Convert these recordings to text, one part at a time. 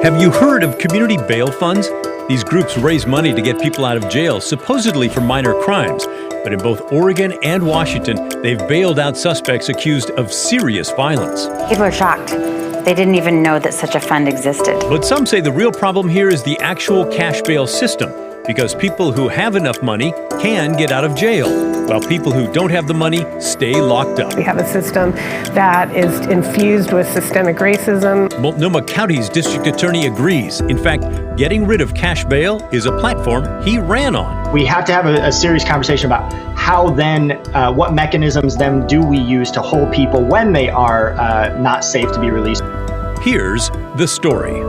Have you heard of community bail funds? These groups raise money to get people out of jail, supposedly for minor crimes. But in both Oregon and Washington, they've bailed out suspects accused of serious violence. People are shocked. They didn't even know that such a fund existed. But some say the real problem here is the actual cash bail system, because people who have enough money can get out of jail, while people who don't have the money stay locked up. We have a system that is infused with systemic racism. Multnomah County's district attorney agrees. In fact, getting rid of cash bail is a platform he ran on. We have to have a serious conversation about how then, what mechanisms then do we use to hold people when they are not safe to be released. Here's the story.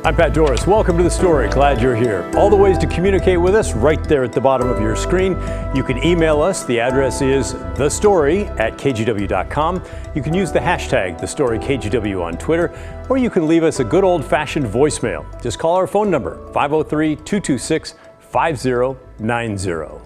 I'm Pat Doris. Welcome to The Story. Glad you're here. All the ways to communicate with us right there at the bottom of your screen. You can email us. The address is thestory@kgw.com. You can use the hashtag TheStoryKGW on Twitter, or you can leave us a good old-fashioned voicemail. Just call our phone number, 503-226-5090.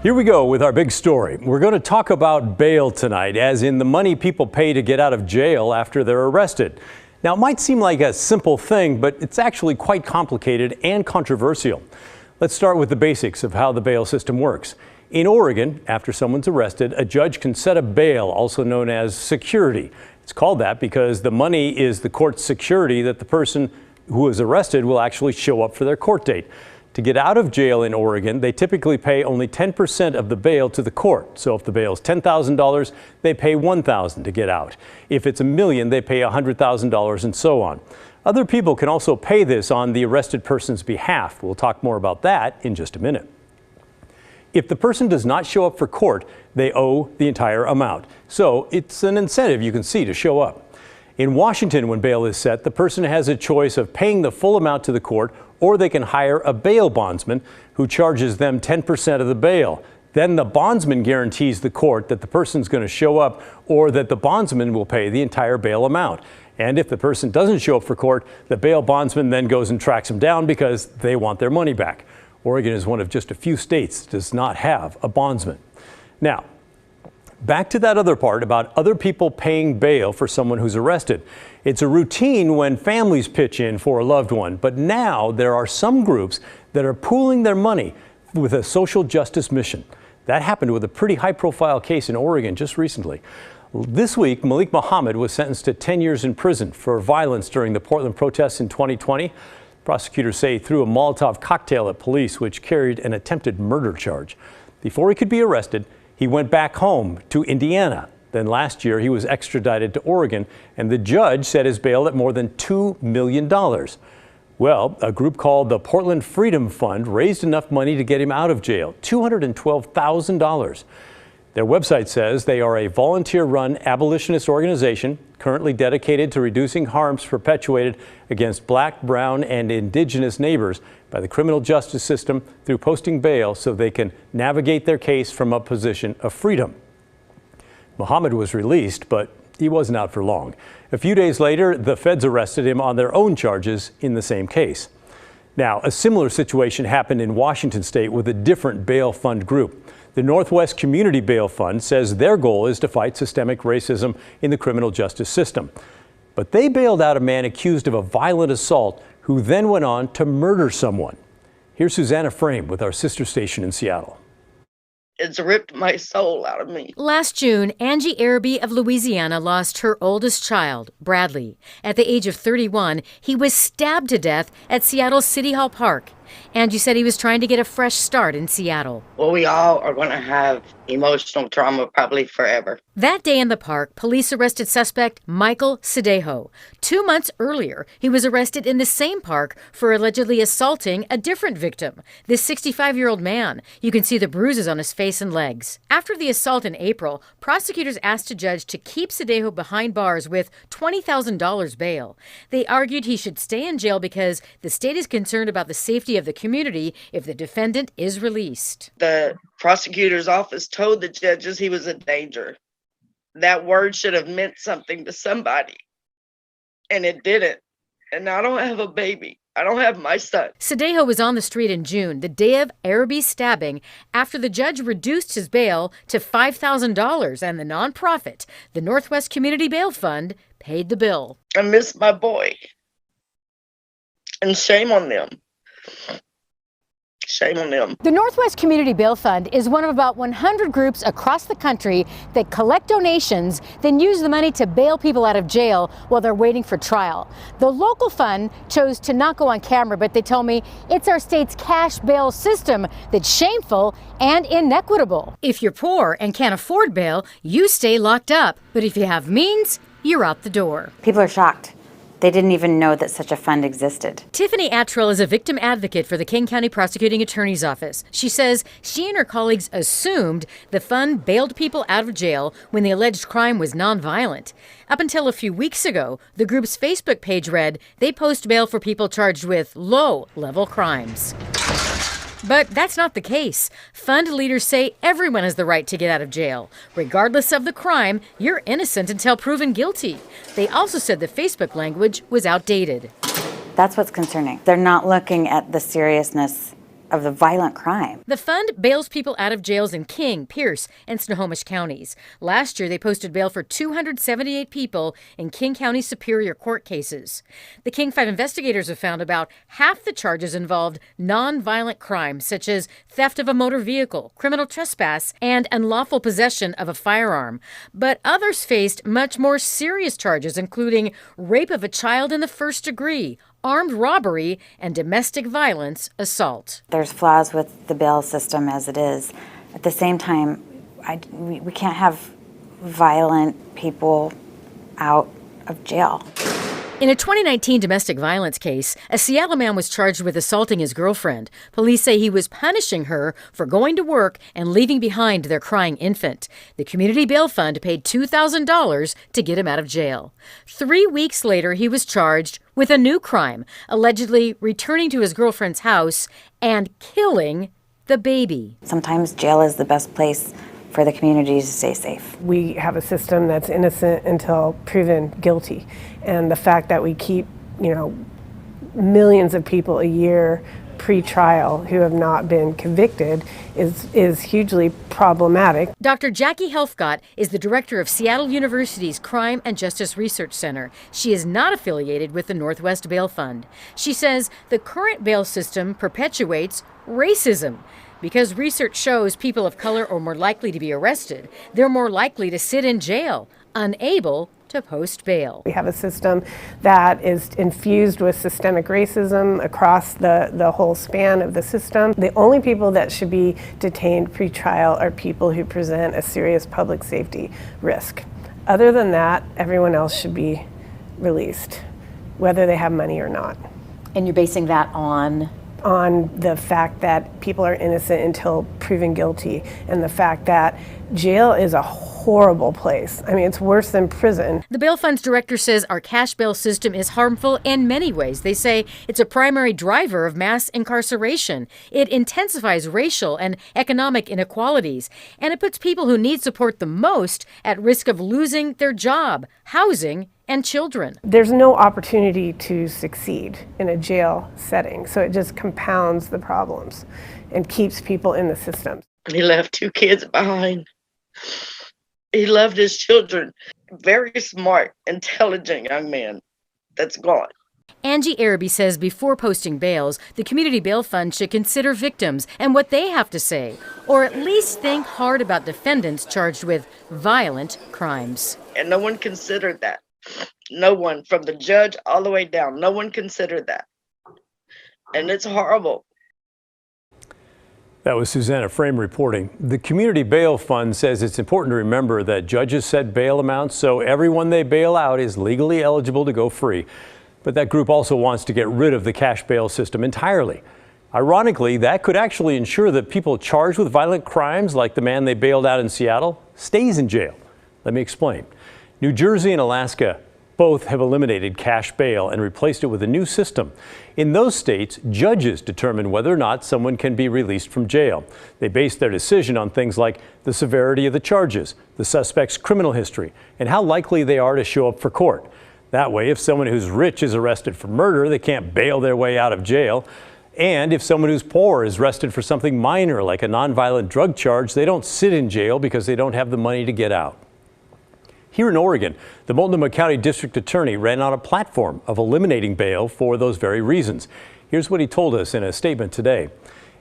Here we go with our big story. We're going to talk about bail tonight, as in the money people pay to get out of jail after they're arrested. Now, it might seem like a simple thing, but it's actually quite complicated and controversial. Let's start with the basics of how the bail system works. In Oregon, after someone's arrested, a judge can set a bail, also known as security. It's called that because the money is the court's security that the person who is arrested will actually show up for their court date. To get out of jail in Oregon, they typically pay only 10% of the bail to the court. So if the bail is $10,000, they pay $1,000 to get out. If it's $1 million, they pay $100,000 and so on. Other people can also pay this on the arrested person's behalf. We'll talk more about that in just a minute. If the person does not show up for court, they owe the entire amount. So it's an incentive you can see to show up. In Washington, when bail is set, the person has a choice of paying the full amount to the court, or they can hire a bail bondsman who charges them 10% of the bail. Then the bondsman guarantees the court that the person's going to show up, or that the bondsman will pay the entire bail amount. And if the person doesn't show up for court, the bail bondsman then goes and tracks them down because they want their money back. Oregon is one of just a few states that does not have a bondsman. Now, back to that other part about other people paying bail for someone who's arrested. It's a routine when families pitch in for a loved one, but now there are some groups that are pooling their money with a social justice mission. That happened with a pretty high-profile case in Oregon just recently. This week, Malik Muhammad was sentenced to 10 years in prison for violence during the Portland protests in 2020. Prosecutors say he threw a Molotov cocktail at police, which carried an attempted murder charge. Before he could be arrested, he went back home to Indiana. Then last year, he was extradited to Oregon, and the judge set his bail at more than $2 million. Well, a group called the Portland Freedom Fund raised enough money to get him out of jail, $212,000. Their website says they are a volunteer-run abolitionist organization currently dedicated to reducing harms perpetuated against Black, brown, and indigenous neighbors by the criminal justice system through posting bail so they can navigate their case from a position of freedom. Muhammad was released, but he wasn't out for long. A few days later, the feds arrested him on their own charges in the same case. Now, a similar situation happened in Washington state with a different bail fund group. The Northwest Community Bail Fund says their goal is to fight systemic racism in the criminal justice system. But they bailed out a man accused of a violent assault who then went on to murder someone. Here's Susanna Frame with our sister station in Seattle. It's ripped my soul out of me. Last June, Angie Araby of Louisiana lost her oldest child, Bradley. At the age of 31, he was stabbed to death at Seattle's City Hall Park. Angie said he was trying to get a fresh start in Seattle. Well, we all are going to have emotional trauma probably forever. That day in the park, police arrested suspect Michael Cedejo. 2 months earlier, he was arrested in the same park for allegedly assaulting a different victim, this 65-year-old man. You can see the bruises on his face and legs. After the assault in April, prosecutors asked a judge to keep Cedejo behind bars with $20,000 bail. They argued he should stay in jail because the state is concerned about the safety of the community if the defendant is released. The prosecutor's office told the judges he was a danger. That word should have meant something to somebody, and it didn't. And I don't have a baby. I don't have my son. Sadejo was on the street in June, the day of Arabi's stabbing, after the judge reduced his bail to $5,000 and the nonprofit, the Northwest Community Bail Fund, paid the bill. I miss my boy. And shame on them. Shame on them. The Northwest Community Bail Fund is one of about 100 groups across the country that collect donations, then use the money to bail people out of jail while they're waiting for trial. The local fund chose to not go on camera, but they told me it's our state's cash bail system that's shameful and inequitable. If you're poor and can't afford bail, you stay locked up. But if you have means, you're out the door. People are shocked. They didn't even know that such a fund existed. Tiffany Attrell is a victim advocate for the King County Prosecuting Attorney's Office. She says she and her colleagues assumed the fund bailed people out of jail when the alleged crime was nonviolent. Up until a few weeks ago, the group's Facebook page read they post bail for people charged with low-level crimes. But that's not the case. Fund leaders say everyone has the right to get out of jail. Regardless of the crime, you're innocent until proven guilty. They also said the Facebook language was outdated. That's what's concerning. They're not looking at the seriousness of the violent crime. The fund bails people out of jails in King, Pierce, and Snohomish counties. Last year, they posted bail for 278 people in King County Superior Court cases. The King 5 investigators have found about half the charges involved nonviolent crimes, such as theft of a motor vehicle, criminal trespass, and unlawful possession of a firearm. But others faced much more serious charges, including rape of a child in the first degree, armed robbery, and domestic violence assault. There's flaws with the bail system as it is. At the same time, we can't have violent people out of jail. In a 2019 domestic violence case, a Seattle man was charged with assaulting his girlfriend. Police say he was punishing her for going to work and leaving behind their crying infant. The Community Bail Fund paid $2,000 to get him out of jail. 3 weeks later, he was charged with a new crime, allegedly returning to his girlfriend's house and killing the baby. Sometimes jail is the best place for the community to stay safe. We have a system that's innocent until proven guilty. And the fact that we keep, millions of people a year pre-trial who have not been convicted is hugely problematic. Dr. Jackie Helfgott is the director of Seattle University's Crime and Justice Research Center. She is not affiliated with the Northwest Bail Fund. She says the current bail system perpetuates racism. Because research shows people of color are more likely to be arrested, they're more likely to sit in jail, unable to post bail. We have a system that is infused with systemic racism across the whole span of the system. The only people that should be detained pre-trial are people who present a serious public safety risk. Other than that, everyone else should be released, whether they have money or not. And you're basing that on the fact that people are innocent until proven guilty, and the fact that jail is a horrible place. I mean, it's worse than prison. The bail fund's director says our cash bail system is harmful in many ways. They say it's a primary driver of mass incarceration. It intensifies racial and economic inequalities, and it puts people who need support the most at risk of losing their job, housing, and children. There's no opportunity to succeed in a jail setting, so it just compounds the problems and keeps people in the system. He left 2 kids behind. He loved his children. Very smart, intelligent young man that's gone. Angie Araby says before posting bails, the Community Bail Fund should consider victims and what they have to say, or at least think hard about defendants charged with violent crimes. And no one considered that. No one, from the judge all the way down, no one considered that. And it's horrible. That was Susanna Frame reporting. The Community Bail Fund says it's important to remember that judges set bail amounts so everyone they bail out is legally eligible to go free. But that group also wants to get rid of the cash bail system entirely. Ironically, that could actually ensure that people charged with violent crimes, like the man they bailed out in Seattle, stays in jail. Let me explain. New Jersey and Alaska both have eliminated cash bail and replaced it with a new system. In those states, judges determine whether or not someone can be released from jail. They base their decision on things like the severity of the charges, the suspect's criminal history, and how likely they are to show up for court. That way, if someone who's rich is arrested for murder, they can't bail their way out of jail. And if someone who's poor is arrested for something minor, like a nonviolent drug charge, they don't sit in jail because they don't have the money to get out. Here in Oregon, the Multnomah County District Attorney ran on a platform of eliminating bail for those very reasons. Here's what he told us in a statement today.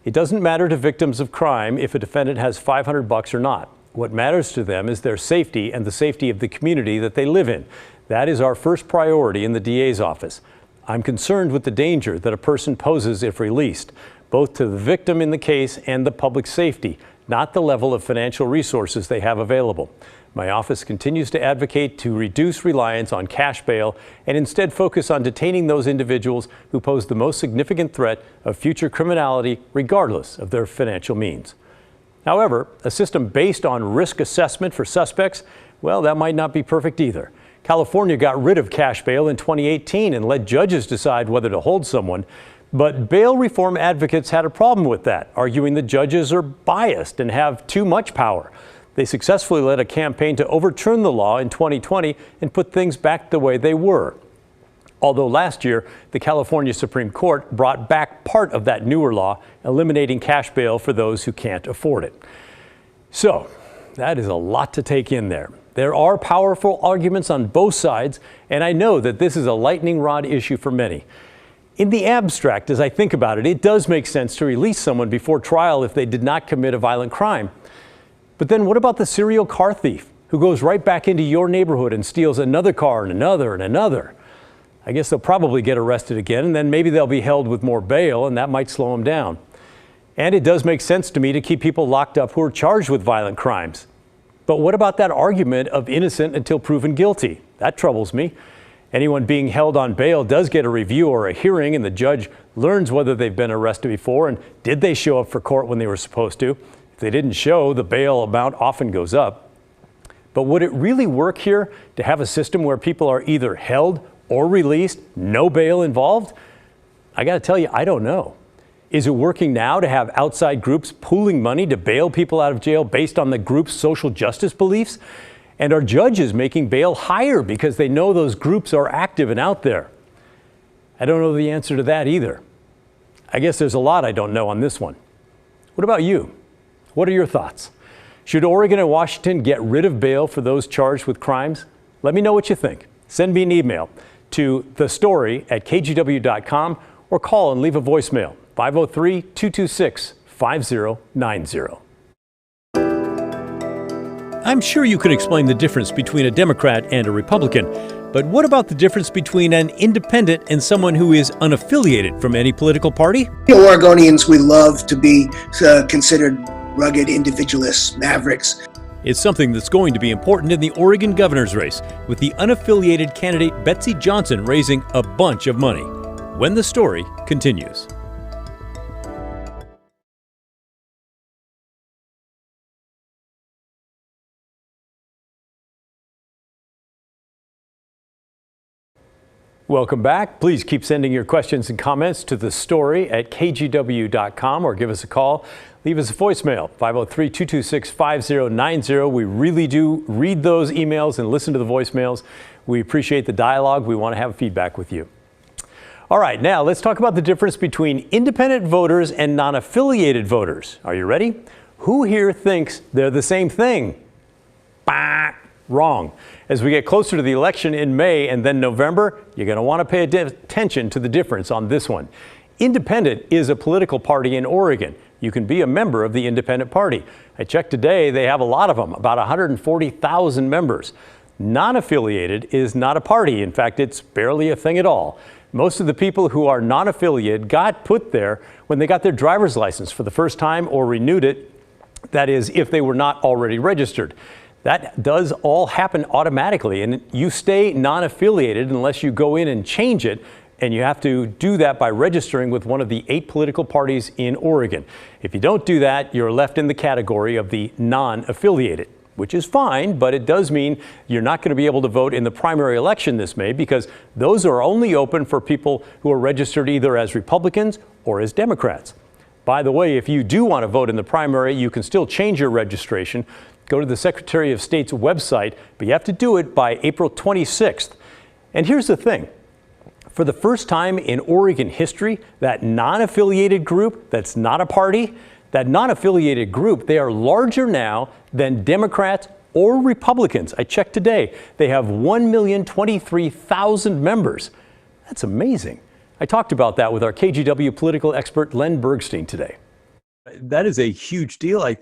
It doesn't matter to victims of crime if a defendant has $500 or not. What matters to them is their safety and the safety of the community that they live in. That is our first priority in the DA's office. I'm concerned with the danger that a person poses if released, both to the victim in the case and the public safety, not the level of financial resources they have available. My office continues to advocate to reduce reliance on cash bail and instead focus on detaining those individuals who pose the most significant threat of future criminality, regardless of their financial means. However, a system based on risk assessment for suspects, well, that might not be perfect either. California got rid of cash bail in 2018 and let judges decide whether to hold someone. But bail reform advocates had a problem with that, arguing the judges are biased and have too much power. They successfully led a campaign to overturn the law in 2020 and put things back the way they were. Although last year, the California Supreme Court brought back part of that newer law, eliminating cash bail for those who can't afford it. So, that is a lot to take in there. There are powerful arguments on both sides, and I know that this is a lightning rod issue for many. In the abstract, as I think about it, it does make sense to release someone before trial if they did not commit a violent crime. But then what about the serial car thief who goes right back into your neighborhood and steals another car and another and another? I guess they'll probably get arrested again, and then maybe they'll be held with more bail, and that might slow them down. And it does make sense to me to keep people locked up who are charged with violent crimes. But what about that argument of innocent until proven guilty? That troubles me. Anyone being held on bail does get a review or a hearing, and the judge learns whether they've been arrested before and did they show up for court when they were supposed to. If they didn't show, the bail amount often goes up. But would it really work here to have a system where people are either held or released, no bail involved? I got to tell you, I don't know. Is it working now to have outside groups pooling money to bail people out of jail based on the group's social justice beliefs? And are judges making bail higher because they know those groups are active and out there? I don't know the answer to that either. I guess there's a lot I don't know on this one. What about you? What are your thoughts? Should Oregon and Washington get rid of bail for those charged with crimes? Let me know what you think. Send me an email to thestory@kgw.com or call and leave a voicemail. 503-226-5090. I'm sure you could explain the difference between a Democrat and a Republican, but what about the difference between an independent and someone who is unaffiliated from any political party? Oregonians, we love to be considered rugged individualists, mavericks. It's something that's going to be important in the Oregon governor's race, with the unaffiliated candidate Betsy Johnson raising a bunch of money. When the story continues. Welcome back. Please keep sending your questions and comments to thestory@kgw.com or give us a call. Leave us a voicemail, 503-226-5090. We really do read those emails and listen to the voicemails. We appreciate the dialogue. We want to have feedback with you. All right, now let's talk about the difference between independent voters and non-affiliated voters. Are you ready? Who here thinks they're the same thing? Bah! Wrong. As we get closer to the election in May and then November, you're going to want to pay attention to the difference on this one. Independent is a political party in Oregon. You can be a member of the Independent Party. I checked today, they have a lot of them, about 140,000 members. Non-affiliated is not a party. In fact, it's barely a thing at all. Most of the people who are non-affiliated got put there when they got their driver's license for the first time or renewed it. That is, if they were not already registered. That does all happen automatically, and you stay non-affiliated unless you go in and change it, and you have to do that by registering with one of the 8 political parties in Oregon. If you don't do that, you're left in the category of the non-affiliated, which is fine, but it does mean you're not going to be able to vote in the primary election this May because those are only open for people who are registered either as Republicans or as Democrats. By the way, if you do want to vote in the primary, you can still change your registration. Go to the Secretary of State's website, but you have to do it by April 26th. And here's the thing. For the first time in Oregon history, that non-affiliated group that's not a party, that non-affiliated group, they are larger now than Democrats or Republicans. I checked today. They have 1,023,000 members. That's amazing. I talked about that with our KGW political expert, Len Bergstein, today. That is a huge deal. I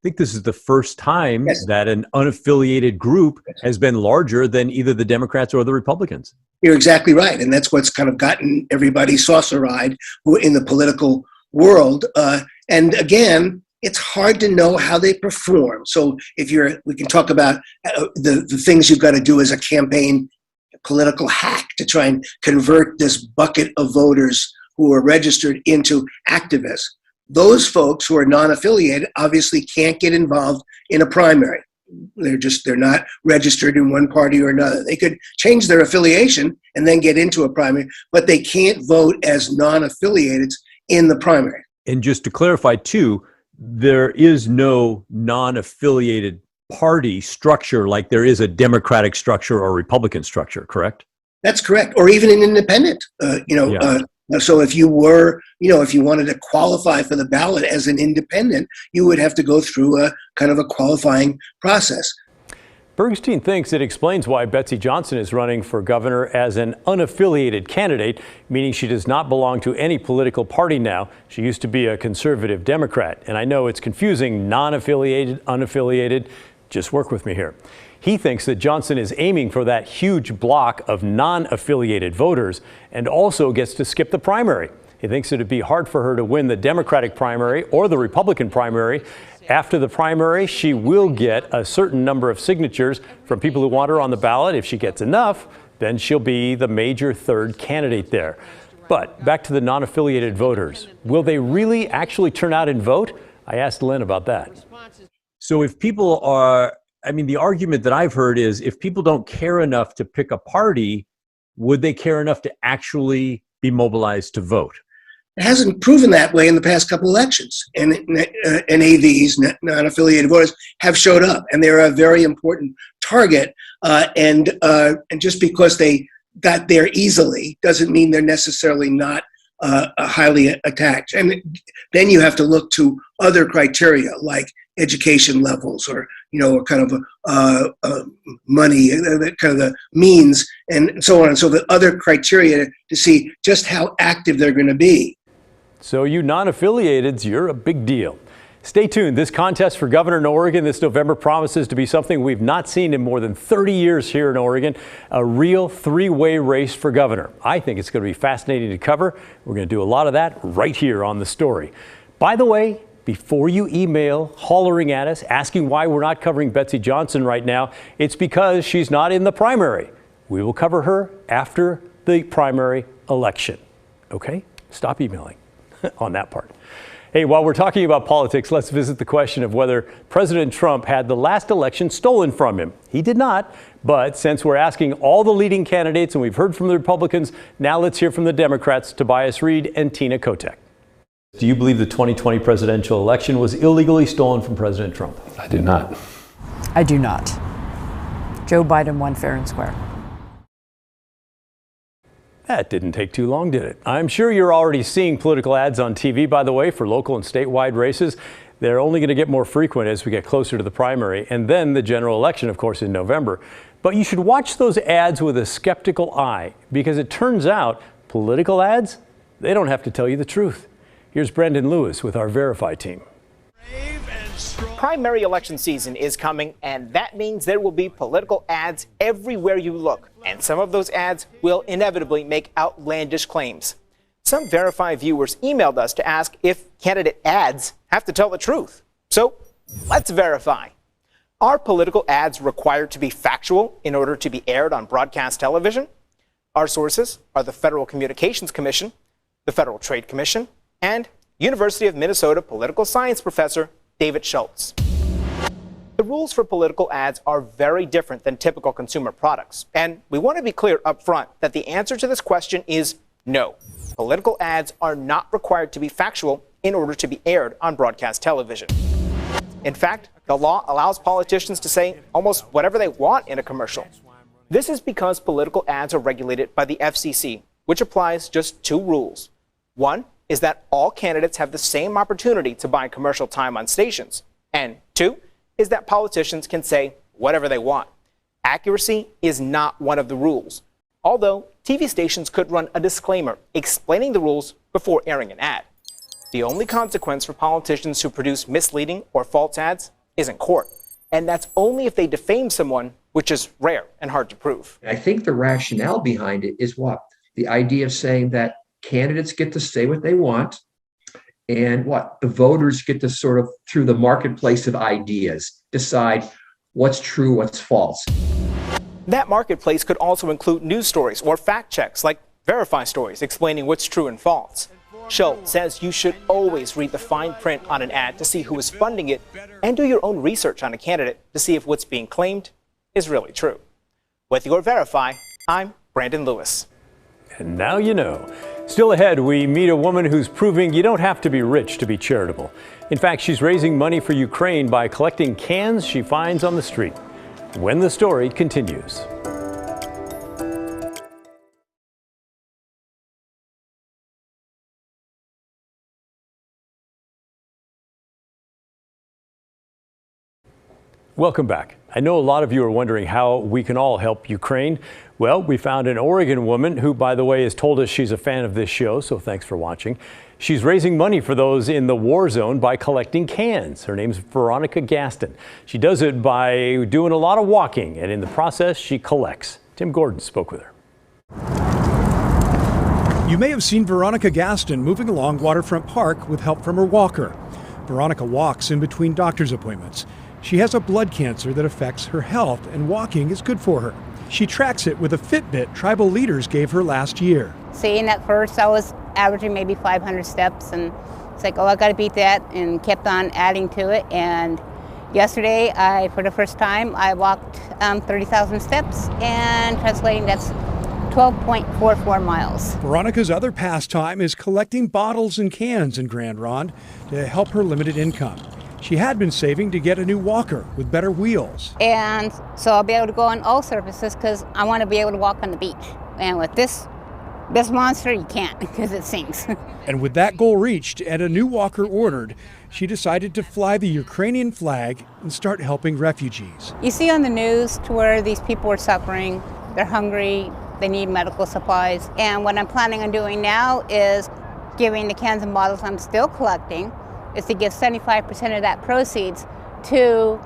think this is the first time Yes. that an unaffiliated group has been larger than either the Democrats or the Republicans. You're exactly right. And that's what's kind of gotten everybody saucer-eyed who in the political world. And again, it's hard to know how they perform. So we can talk about the things you've got to do as a campaign political hack to try and convert this bucket of voters who are registered into activists. Those folks who are non-affiliated obviously can't get involved in a primary. They're not registered in one party or another. They could change their affiliation and then get into a primary, but they can't vote as non-affiliated in the primary. And just to clarify, too, there is no non-affiliated party structure like there is a Democratic structure or Republican structure, correct? That's correct. Or even an independent, so if you were, if you wanted to qualify for the ballot as an independent, you would have to go through a kind of a qualifying process. Bergstein thinks it explains why Betsy Johnson is running for governor as an unaffiliated candidate, meaning she does not belong to any political party now. She used to be a conservative Democrat. And I know it's confusing, non-affiliated, unaffiliated. Just work with me here. He thinks that Johnson is aiming for that huge block of non-affiliated voters and also gets to skip the primary. He thinks it'd be hard for her to win the Democratic primary or the Republican primary. After the primary, she will get a certain number of signatures from people who want her on the ballot. If she gets enough, then she'll be the major third candidate there. But back to the non-affiliated voters. Will they really actually turn out and vote? I asked Len about that. So if people are, the argument that I've heard is if people don't care enough to pick a party, would they care enough to actually be mobilized to vote? It hasn't proven that way in the past couple elections. And NAVs, non-affiliated voters, have showed up, and they're a very important target. And just because they got there easily doesn't mean they're necessarily not highly attacked. And then you have to look to other criteria like education levels or kind of money, kind of the means, and so on. And so the other criteria to see just how active they're going to be. So you non-affiliateds, you're a big deal. Stay tuned. This contest for governor in Oregon this November promises to be something we've not seen in more than 30 years here in Oregon, a real three-way race for governor. I think it's going to be fascinating to cover. We're going to do a lot of that right here on The Story. By the way, before you email hollering at us, asking why we're not covering Betsy Johnson right now, it's because she's not in the primary. We will cover her after the primary election. Okay? Stop emailing on that part. Hey, while we're talking about politics, let's visit the question of whether President Trump had the last election stolen from him. He did not, but since we're asking all the leading candidates and we've heard from the Republicans, now let's hear from the Democrats, Tobias Reed and Tina Kotek. Do you believe the 2020 presidential election was illegally stolen from President Trump? I do not. I do not. Joe Biden won fair and square. That didn't take too long, did it? I'm sure you're already seeing political ads on TV, by the way, for local and statewide races. They're only going to get more frequent as we get closer to the primary and then the general election, of course, in November. But you should watch those ads with a skeptical eye because it turns out political ads, they don't have to tell you the truth. Here's Brendan Lewis with our Verify team. Primary election season is coming, and that means there will be political ads everywhere you look. And some of those ads will inevitably make outlandish claims. Some Verify viewers emailed us to ask if candidate ads have to tell the truth. So let's verify. Are political ads required to be factual in order to be aired on broadcast television? Our sources are the Federal Communications Commission, the Federal Trade Commission, and University of Minnesota political science professor David Schultz. The rules for political ads are very different than typical consumer products, and we want to be clear up front that the answer to this question is no. Political ads are not required to be factual in order to be aired on broadcast television. In fact, the law allows politicians to say almost whatever they want in a commercial. This is because political ads are regulated by the FCC, which applies just 2 rules. One is that all candidates have the same opportunity to buy commercial time on stations. And 2 is that politicians can say whatever they want. Accuracy is not one of the rules, although TV stations could run a disclaimer explaining the rules before airing an ad. The only consequence for politicians who produce misleading or false ads is in court, and that's only if they defame someone, which is rare and hard to prove. I think the rationale behind it is what? The idea of saying that candidates get to say what they want, and what? The voters get to sort of, through the marketplace of ideas, decide what's true, what's false. That marketplace could also include news stories or fact checks like Verify stories explaining what's true and false. Schultz says you should always read the fine print on an ad to see who is funding it and do your own research on a candidate to see if what's being claimed is really true. With your Verify, I'm Brandon Lewis. And now you know. Still ahead, we meet a woman who's proving you don't have to be rich to be charitable. In fact, she's raising money for Ukraine by collecting cans she finds on the street. When the story continues. Welcome back. I know a lot of you are wondering how we can all help Ukraine. Well, we found an Oregon woman who, by the way, has told us she's a fan of this show, so thanks for watching. She's raising money for those in the war zone by collecting cans. Her name's Veronica Gaston. She does it by doing a lot of walking, and in the process, she collects. Tim Gordon spoke with her. You may have seen Veronica Gaston moving along Waterfront Park with help from her walker. Veronica walks in between doctor's appointments. She has a blood cancer that affects her health, and walking is good for her. She tracks it with a Fitbit tribal leaders gave her last year. Seeing at first I was averaging maybe 500 steps, and it's like, oh, I got to beat that, and kept on adding to it. And yesterday, for the first time, I walked 30,000 steps, and translating, that's 12.44 miles. Veronica's other pastime is collecting bottles and cans in Grand Ronde to help her limited income. She had been saving to get a new walker with better wheels. And so I'll be able to go on all surfaces because I want to be able to walk on the beach. And with this monster, you can't because it sinks. And with that goal reached and a new walker ordered, she decided to fly the Ukrainian flag and start helping refugees. You see on the news to where these people are suffering, they're hungry, they need medical supplies. And what I'm planning on doing now is giving the cans and bottles I'm still collecting is to give 75% of that proceeds to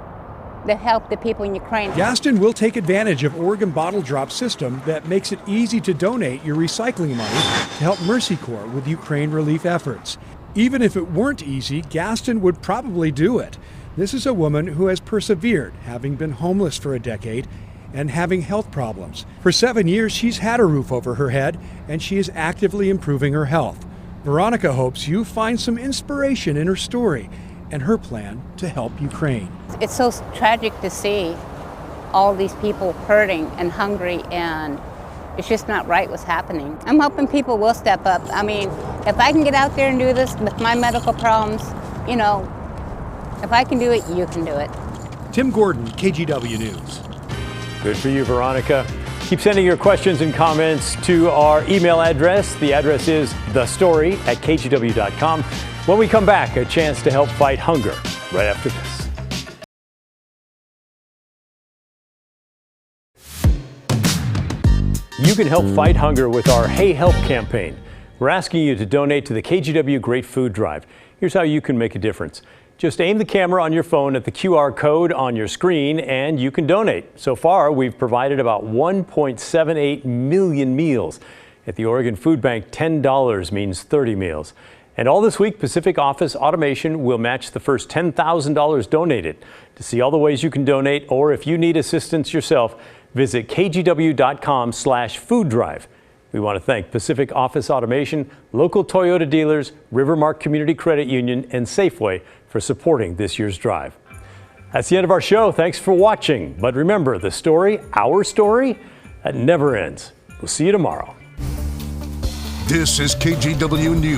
help the people in Ukraine. Gaston will take advantage of Oregon bottle drop system that makes it easy to donate your recycling money to help Mercy Corps with Ukraine relief efforts. Even if it weren't easy, Gaston would probably do it. This is a woman who has persevered, having been homeless for a decade and having health problems. For 7 years, she's had a roof over her head, and she is actively improving her health. Veronica hopes you find some inspiration in her story and her plan to help Ukraine. It's so tragic to see all these people hurting and hungry, and it's just not right what's happening. I'm hoping people will step up. I mean, if I can get out there and do this with my medical problems, you know, if I can do it, you can do it. Tim Gordon, KGW News. Good for you, Veronica. Keep sending your questions and comments to our email address. The address is thestory@kgw.com. When we come back, a chance to help fight hunger right after this. You can help fight hunger with our Hey Help campaign. We're asking you to donate to the KGW Great Food Drive. Here's how you can make a difference. Just aim the camera on your phone at the QR code on your screen and you can donate. So far, we've provided about 1.78 million meals. At the Oregon Food Bank, $10 means 30 meals. And all this week, Pacific Office Automation will match the first $10,000 donated. To see all the ways you can donate, or if you need assistance yourself, visit kgw.com/food drive. We want to thank Pacific Office Automation, local Toyota dealers, Rivermark Community Credit Union, and Safeway for supporting this year's drive. That's the end of our show. Thanks for watching. But remember, the story, our story, that never ends. We'll see you tomorrow. This is KGW News.